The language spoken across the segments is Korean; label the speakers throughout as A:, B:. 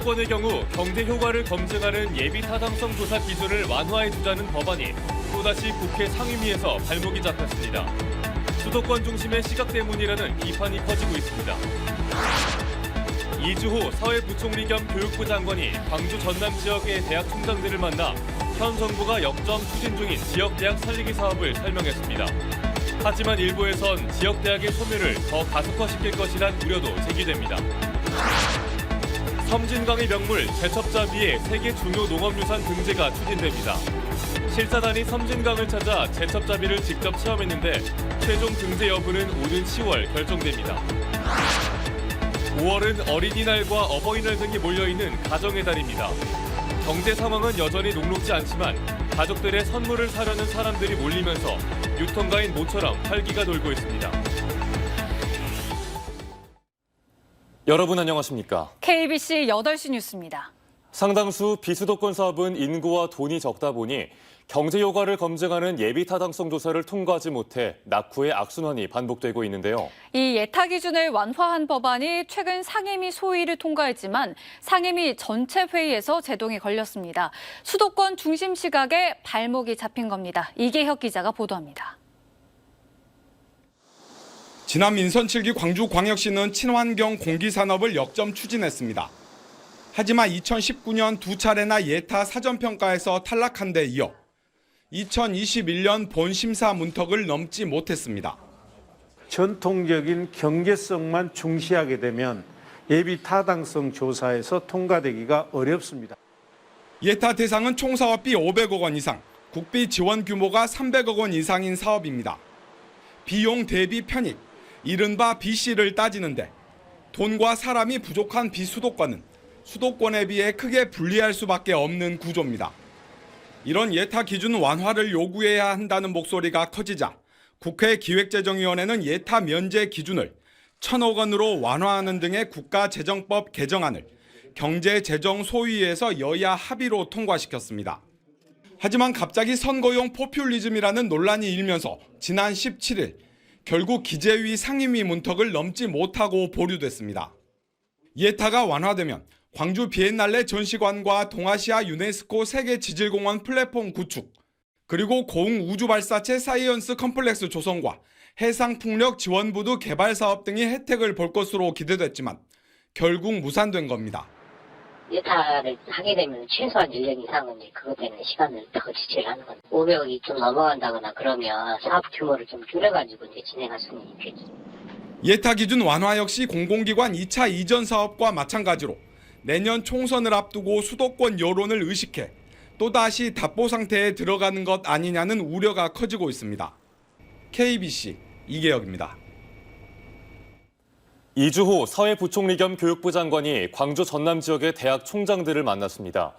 A: 수도권의 경우 경제 효과를 검증하는 예비 타당성 조사 기준을 완화해주자는 법안이 또다시 국회 상임위에서 발목이 잡혔습니다. 수도권 중심의 시각 때문이라는 비판이 커지고 있습니다. 이주호 사회부총리 겸 교육부 장관이 광주 전남 지역의 대학 총장들을 만나 현 정부가 역점 추진 중인 지역대학 살리기 사업을 설명했습니다. 하지만 일부에선 지역대학의 소멸을 더 가속화시킬 것이란 우려도 제기됩니다. 섬진강의 명물 제첩잡이의 세계 중요 농업유산 등재가 추진됩니다. 실사단이 섬진강을 찾아 제첩잡이를 직접 체험했는데 최종 등재 여부는 오는 10월 결정됩니다. 5월은 어린이날과 어버이날 등이 몰려있는 가정의 달입니다. 경제 상황은 여전히 녹록지 않지만 가족들의 선물을 사려는 사람들이 몰리면서 유통가인 모처럼 활기가 돌고 있습니다. 여러분 안녕하십니까?
B: KBC 8시 뉴스입니다.
A: 상당수 비수도권 사업은 인구와 돈이 적다 보니 경제 효과를 검증하는 예비 타당성 조사를 통과하지 못해 낙후의 악순환이 반복되고 있는데요.
B: 이 예타 기준을 완화한 법안이 최근 상임위 소위를 통과했지만 상임위 전체 회의에서 제동이 걸렸습니다. 수도권 중심 시각에 발목이 잡힌 겁니다. 이계혁 기자가 보도합니다.
C: 지난 민선 7기 광주광역시는 친환경 공기산업을 역점 추진했습니다. 하지만 2019년 두 차례나 예타 사전평가에서 탈락한 데 이어 2021년 본심사 문턱을 넘지 못했습니다.
D: 전통적인 경제성만 중시하게 되면 예비 타당성 조사에서 통과되기가 어렵습니다.
C: 예타 대상은 총 사업비 500억 원 이상, 국비 지원 규모가 300억 원 이상인 사업입니다. 비용 대비 편익, 이른바 BC를 따지는데 돈과 사람이 부족한 비수도권은 수도권에 비해 크게 불리할 수밖에 없는 구조입니다. 이런 예타 기준 완화를 요구해야 한다는 목소리가 커지자 국회 기획재정위원회는 예타 면제 기준을 1,000억 원으로 완화하는 등의 국가재정법 개정안을 경제재정소위에서 여야 합의로 통과시켰습니다. 하지만 갑자기 선거용 포퓰리즘이라는 논란이 일면서 지난 17일 결국 기재위 상임위 문턱을 넘지 못하고 보류됐습니다. 예타가 완화되면 광주 비엔날레 전시관과 동아시아 유네스코 세계지질공원 플랫폼 구축, 그리고 고흥우주발사체 사이언스 컴플렉스 조성과 해상풍력 지원부두 개발 사업 등이 혜택을 볼 것으로 기대됐지만 결국 무산된 겁니다.
E: 예타를 하게 되면 최소한 1년 이상은 그것 때문에 시간을 더 지체를 하는 겁니다. 500억이 좀 넘어간다거나 그러면 사업 규모를 좀 줄여가지고 진행할 수는 있겠죠.
C: 예타 기준 완화 역시 공공기관 2차 이전 사업과 마찬가지로 내년 총선을 앞두고 수도권 여론을 의식해 또다시 답보 상태에 들어가는 것 아니냐는 우려가 커지고 있습니다. KBC 이계혁입니다.
A: 이주호 사회부총리 겸 교육부 장관이 광주 전남 지역의 대학 총장들을 만났습니다.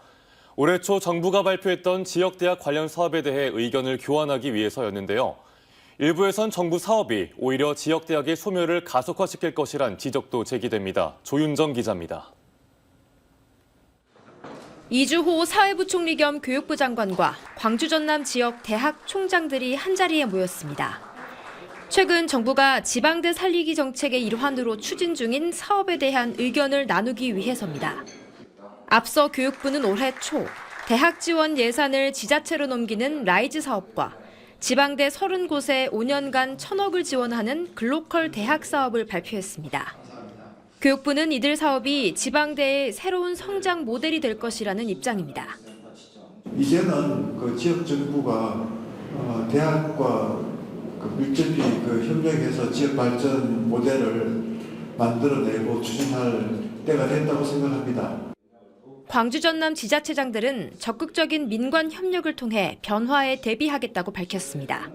A: 올해 초 정부가 발표했던 지역대학 관련 사업에 대해 의견을 교환하기 위해서였는데요. 일부에선 정부 사업이 오히려 지역대학의 소멸을 가속화시킬 것이란 지적도 제기됩니다. 조윤정 기자입니다.
F: 이주호 사회부총리 겸 교육부 장관과 광주 전남 지역 대학 총장들이 한자리에 모였습니다. 최근 정부가 지방대 살리기 정책의 일환으로 추진 중인 사업에 대한 의견을 나누기 위해서입니다. 앞서 교육부는 올해 초 대학 지원 예산을 지자체로 넘기는 라이즈 사업과 지방대 30곳에 5년간 1,000억을 지원하는 글로컬 대학 사업을 발표했습니다. 교육부는 이들 사업이 지방대의 새로운 성장 모델이 될 것이라는 입장입니다.
G: 이제는 그 지역 정부가 대학과 밀접히 협력해서 지역 발전 모델을 만들어내고 추진할 때가 됐다고 생각합니다.
F: 광주 전남 지자체장들은 적극적인 민관 협력을 통해 변화에 대비하겠다고 밝혔습니다.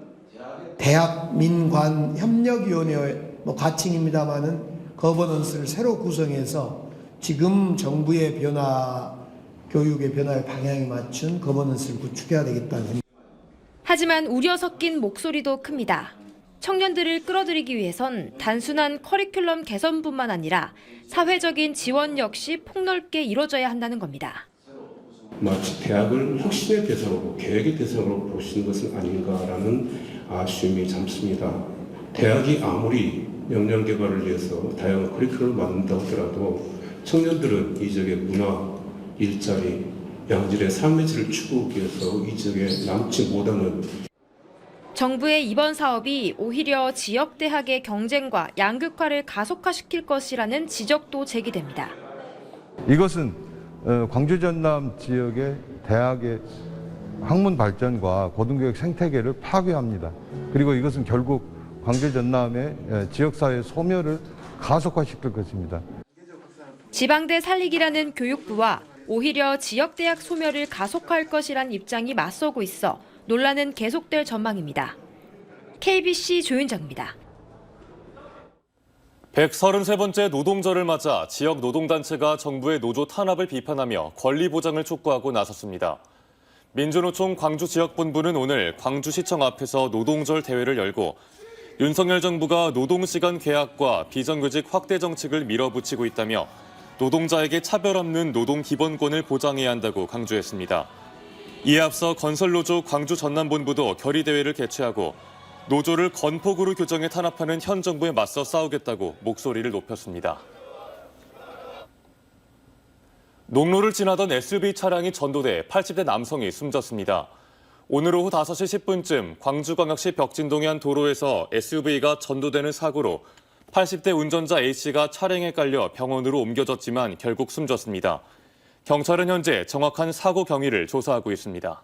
H: 대학 민관 협력위원회 가칭입니다만은 거버넌스를 새로 구성해서 지금 정부의 변화, 교육의 변화의 방향에 맞춘 거버넌스를 구축해야 되겠다는 생각.
F: 하지만 우려 섞인 목소리도 큽니다. 청년들을 끌어들이기 위해선 단순한 커리큘럼 개선뿐만 아니라 사회적인 지원 역시 폭넓게 이뤄져야 한다는 겁니다.
I: 마치 대학을 혁신의 대상으로, 계획의 대상으로 보시는 것은 아닌가라는 아쉬움이 잠습니다. 대학이 아무리 역량 개발을 위해서 다양한 커리큘럼을 만든다 하더라도 청년들은 이 지역의 문화, 일자리, 양질의 삶의 질을 추구하기 위해서 이 지역에 남지 못하는
F: 정부의 이번 사업이 오히려 지역 대학의 경쟁과 양극화를 가속화시킬 것이라는 지적도 제기됩니다.
J: 이것은 광주 전남 지역의 대학의 학문 발전과 고등교육 생태계를 파괴합니다. 그리고 이것은 결국 광주 전남의 지역사회 소멸을 가속화시킬 것입니다.
F: 지방대 살리기라는 교육부와 오히려 지역대학 소멸을 가속화할 것이란 입장이 맞서고 있어 논란은 계속될 전망입니다. KBC 조윤정입니다.
A: 133번째 노동절을 맞아 지역 노동단체가 정부의 노조 탄압을 비판하며 권리 보장을 촉구하고 나섰습니다. 민주노총 광주지역본부는 오늘 광주시청 앞에서 노동절 대회를 열고 윤석열 정부가 노동시간 계약과 비정규직 확대 정책을 밀어붙이고 있다며 노동자에게 차별 없는 노동 기본권을 보장해야 한다고 강조했습니다. 이에 앞서 건설노조 광주 전남본부도 결의대회를 개최하고 노조를 건폭으로 규정해 탄압하는 현 정부에 맞서 싸우겠다고 목소리를 높였습니다. 농로를 지나던 SUV 차량이 전도돼 80대 남성이 숨졌습니다. 오늘 오후 5시 10분쯤 광주광역시 벽진동의 한 도로에서 SUV가 전도되는 사고로 80대 운전자 A씨가 차량에 깔려 병원으로 옮겨졌지만 결국 숨졌습니다. 경찰은 현재 정확한 사고 경위를 조사하고 있습니다.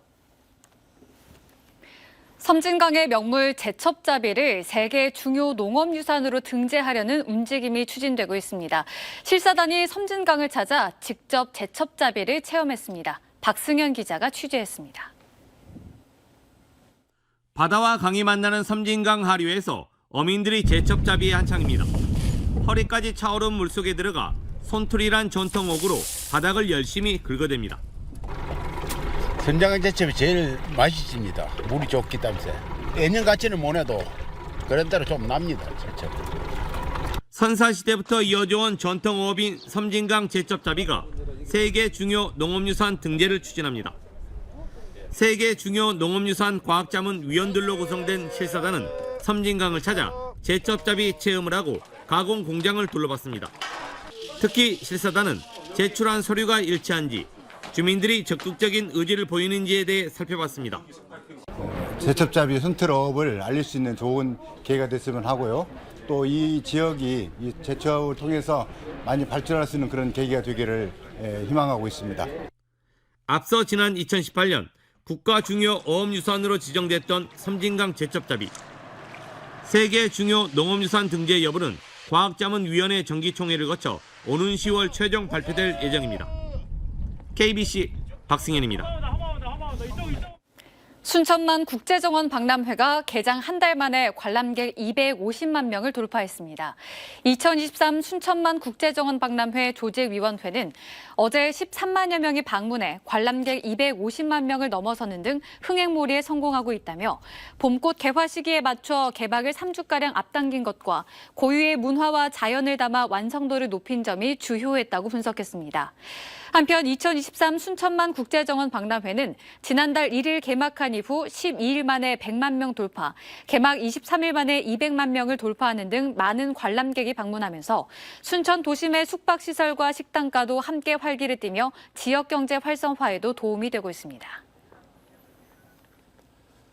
B: 섬진강의 명물 제첩잡이를 세계 중요 농업유산으로 등재하려는 움직임이 추진되고 있습니다. 실사단이 섬진강을 찾아 직접 제첩잡이를 체험했습니다. 박승현 기자가 취재했습니다.
K: 바다와 강이 만나는 섬진강 하류에서 어민들이 제첩잡이에 한창입니다. 허리까지 차오른 물속에 들어가 손툴이란 전통옥으로 바닥을 열심히 긁어댑니다.
L: 섬진강 제첩이 제일 맛있습니다. 물이 좋기 때문에. 예년같이는 못해도 그런 대로 좀 납니다. 제첩.
K: 선사시대부터 이어져온 전통어업인 섬진강 제첩잡이가 세계 중요 농업유산 등재를 추진합니다. 세계 중요 농업유산 과학자문 위원들로 구성된 실사단은 섬진강을 찾아 제첩잡이 체험을 하고 가공 공장을 둘러봤습니다. 특히 실사단은 제출한 서류가 일치한지 주민들이 적극적인 의지를 보이는지에 대해 살펴봤습니다.
M: 제첩잡이 손틀업을 알릴 수 있는 좋은 기회가 됐으면 하고요. 또 이 지역이 이 제첩을 통해서 많이 발전할 수 있는 그런 계기가 되기를 희망하고 있습니다.
K: 앞서 지난 2018년 국가 중요 어업유산으로 지정됐던 섬진강 제첩잡이. 세계 중요 농업유산 등재 여부는 과학자문위원회 정기총회를 거쳐 오는 10월 최종 발표될 예정입니다. KBC 박승현입니다.
B: 순천만 국제정원 박람회가 개장 한 달 만에 관람객 250만 명을 돌파했습니다. 2023 순천만 국제정원 박람회 조직위원회는 어제 13만여 명이 방문해 관람객 250만 명을 넘어서는 등 흥행몰이에 성공하고 있다며 봄꽃 개화 시기에 맞춰 개막을 3주가량 앞당긴 것과 고유의 문화와 자연을 담아 완성도를 높인 점이 주요했다고 분석했습니다. 한편 2023 순천만 국제정원 박람회는 지난달 1일 개막한 이후 12일 만에 100만 명 돌파, 개막 23일 만에 200만 명을 돌파하는 등 많은 관람객이 방문하면서 순천 도심의 숙박시설과 식당가도 함께 활기를 띠며 지역경제 활성화에도 도움이 되고 있습니다.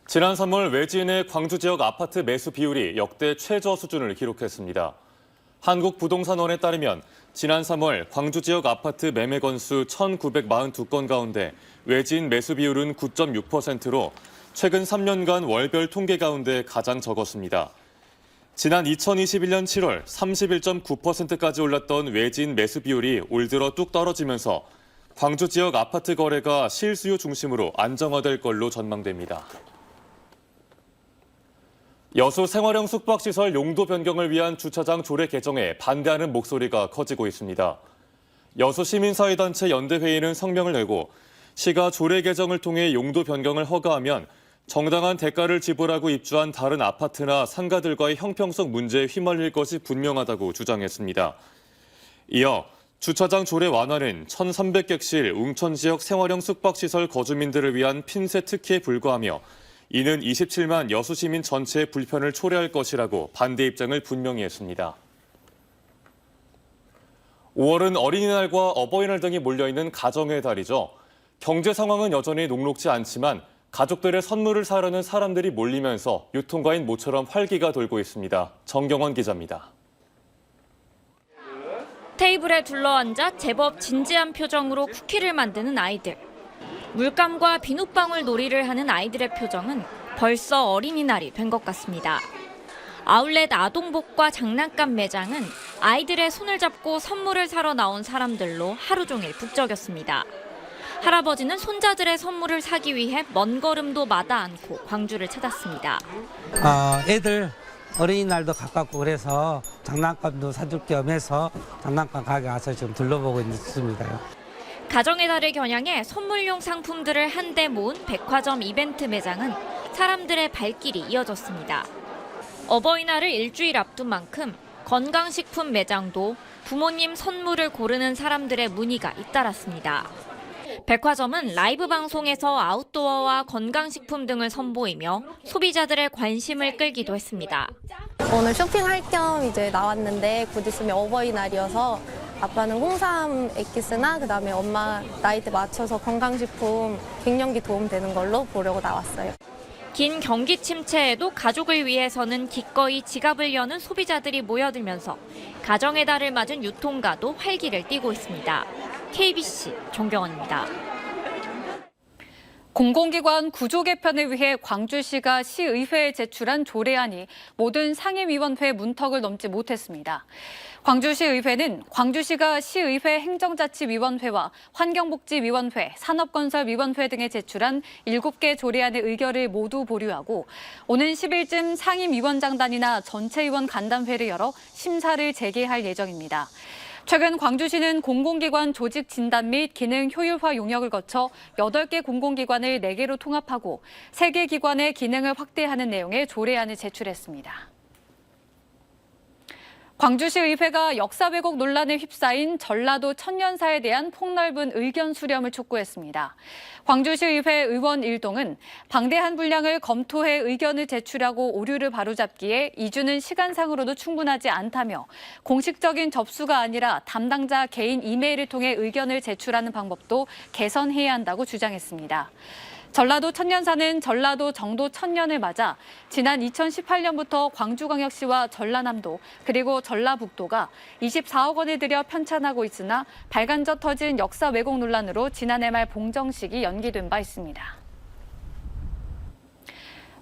A: 지난 3월 외지인의 광주 지역 아파트 매수 비율이 역대 최저 수준을 기록했습니다. 한국부동산원에 따르면 지난 3월 광주 지역 아파트 매매 건수 1,942건 가운데 외지인 매수 비율은 9.6%로 최근 3년간 월별 통계 가운데 가장 적었습니다. 지난 2021년 7월 31.9%까지 올랐던 외지인 매수 비율이 올 들어 뚝 떨어지면서 광주 지역 아파트 거래가 실수요 중심으로 안정화될 걸로 전망됩니다. 여수 생활형 숙박시설 용도 변경을 위한 주차장 조례 개정에 반대하는 목소리가 커지고 있습니다. 여수 시민사회단체 연대회의는 성명을 내고 시가 조례 개정을 통해 용도 변경을 허가하면 정당한 대가를 지불하고 입주한 다른 아파트나 상가들과의 형평성 문제에 휘말릴 것이 분명하다고 주장했습니다. 이어 주차장 조례 완화는 1,300객실 웅천 지역 생활형 숙박시설 거주민들을 위한 핀셋 특혜에 불과하며 이는 27만 여수 시민 전체의 불편을 초래할 것이라고 반대 입장을 분명히 했습니다. 5월은 어린이날과 어버이날 등이 몰려있는 가정의 달이죠. 경제 상황은 여전히 녹록지 않지만 가족들의 선물을 사려는 사람들이 몰리면서 유통가인 모처럼 활기가 돌고 있습니다. 정경원 기자입니다.
N: 테이블에 둘러앉아 제법 진지한 표정으로 쿠키를 만드는 아이들. 물감과 비눗방울 놀이를 하는 아이들의 표정은 벌써 어린이날이 된 것 같습니다. 아울렛 아동복과 장난감 매장은 아이들의 손을 잡고 선물을 사러 나온 사람들로 하루 종일 북적였습니다. 할아버지는 손자들의 선물을 사기 위해 먼 걸음도 마다 않고 광주를 찾았습니다.
O: 애들 어린이날도 가깝고 그래서 장난감도 사줄 겸 해서 장난감 가게 와서 좀 둘러보고 있습니다.
N: 가정의 달을 겨냥해 선물용 상품들을 한데 모은 백화점 이벤트 매장은 사람들의 발길이 이어졌습니다. 어버이날을 일주일 앞둔 만큼 건강식품 매장도 부모님 선물을 고르는 사람들의 문의가 잇따랐습니다. 백화점은 라이브 방송에서 아웃도어와 건강식품 등을 선보이며 소비자들의 관심을 끌기도 했습니다.
P: 오늘 쇼핑할 겸 이제 나왔는데 곧 있으면 어버이날이어서 아빠는 홍삼 엑기스나 그다음에 엄마 나이대 맞춰서 건강식품 갱년기 도움되는 걸로 보려고 나왔어요.
N: 긴 경기 침체에도 가족을 위해서는 기꺼이 지갑을 여는 소비자들이 모여들면서 가정의 달을 맞은 유통가도 활기를 띠고 있습니다. KBC 정경원입니다.
B: 공공기관 구조 개편을 위해 광주시가 시의회에 제출한 조례안이 모든 상임위원회 문턱을 넘지 못했습니다. 광주시의회는 광주시가 시의회 행정자치위원회와 환경복지위원회, 산업건설위원회 등에 제출한 7개 조례안의 의결을 모두 보류하고 오는 10일쯤 상임위원장단이나 전체위원 간담회를 열어 심사를 재개할 예정입니다. 최근 광주시는 공공기관 조직 진단 및 기능 효율화 용역을 거쳐 8개 공공기관을 4개로 통합하고 3개 기관의 기능을 확대하는 내용의 조례안을 제출했습니다. 광주시의회가 역사 왜곡 논란에 휩싸인 전라도 천년사에 대한 폭넓은 의견 수렴을 촉구했습니다. 광주시의회 의원 일동은 방대한 분량을 검토해 의견을 제출하고 오류를 바로잡기에 2주는 시간상으로도 충분하지 않다며 공식적인 접수가 아니라 담당자 개인 이메일을 통해 의견을 제출하는 방법도 개선해야 한다고 주장했습니다. 전라도 천년사는 전라도 정도 천년을 맞아 지난 2018년부터 광주광역시와 전라남도 그리고 전라북도가 24억 원을 들여 편찬하고 있으나 발간져 터진 역사 왜곡 논란으로 지난해 말 봉정식이 연기된 바 있습니다.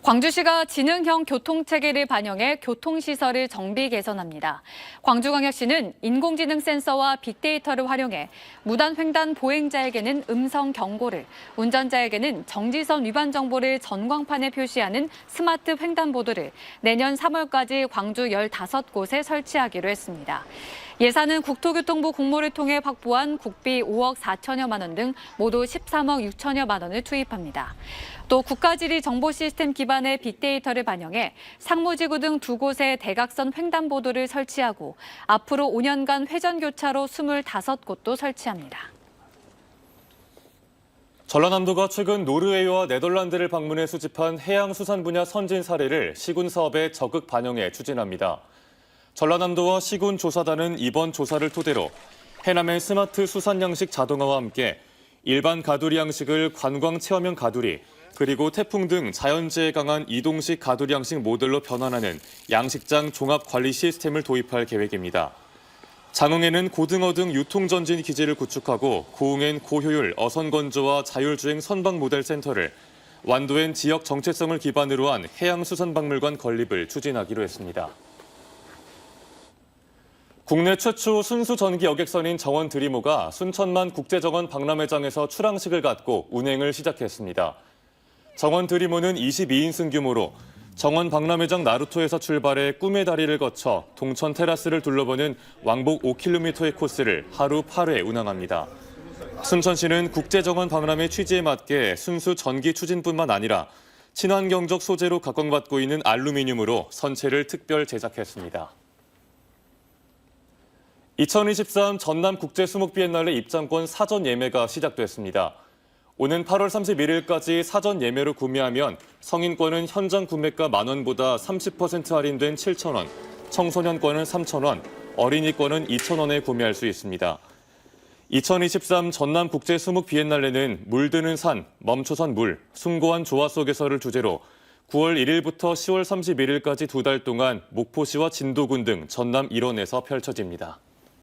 B: 광주시가 지능형 교통체계를 반영해 교통시설을 정비 개선합니다. 광주광역시는 인공지능 센서와 빅데이터를 활용해 무단 횡단 보행자에게는 음성 경고를, 운전자에게는 정지선 위반 정보를 전광판에 표시하는 스마트 횡단보도를 내년 3월까지 광주 15곳에 설치하기로 했습니다. 예산은 국토교통부 공모를 통해 확보한 국비 5억 4천여만 원 등 모두 13억 6천여만 원을 투입합니다. 또 국가지리 정보 시스템 기반의 빅데이터를 반영해 상무지구 등 2곳에 대각선 횡단보도를 설치하고 앞으로 5년간 회전교차로 25곳도 설치합니다.
A: 전라남도가 최근 노르웨이와 네덜란드를 방문해 수집한 해양수산 분야 선진 사례를 시군 사업에 적극 반영해 추진합니다. 전라남도와 시군조사단은 이번 조사를 토대로 해남의 스마트 수산 양식 자동화와 함께 일반 가두리 양식을 관광 체험형 가두리, 그리고 태풍 등 자연재해에 강한 이동식 가두리 양식 모델로 변환하는 양식장 종합 관리 시스템을 도입할 계획입니다. 장흥에는 고등어 등 유통전진 기지를 구축하고 고흥엔 고효율 어선건조와 자율주행 선박 모델 센터를, 완도엔 지역 정체성을 기반으로 한 해양수산박물관 건립을 추진하기로 했습니다. 국내 최초 순수 전기 여객선인 정원 드리모가 순천만 국제정원 박람회장에서 출항식을 갖고 운행을 시작했습니다. 정원 드리모는 22인승 규모로 정원 박람회장 나루토에서 출발해 꿈의 다리를 거쳐 동천 테라스를 둘러보는 왕복 5km의 코스를 하루 8회 운항합니다. 순천시는 국제정원 박람회 취지에 맞게 순수 전기 추진뿐만 아니라 친환경적 소재로 각광받고 있는 알루미늄으로 선체를 특별 제작했습니다. 2023 전남 국제수목비엔날레 입장권 사전 예매가 시작됐습니다. 오는 8월 31일까지 사전 예매로 구매하면 성인권은 현장 구매가 10,000원보다 30% 할인된 7,000원, 청소년권은 3,000원, 어린이권은 2,000원에 구매할 수 있습니다. 2023 전남국제 수묵 비엔날레는 물드는 산, 멈춰선 물, 숭고한 조화 속에서를 주제로 9월 1일부터 10월 31일까지 2달 동안 목포시와 진도군 등 전남 일원에서 펼쳐집니다.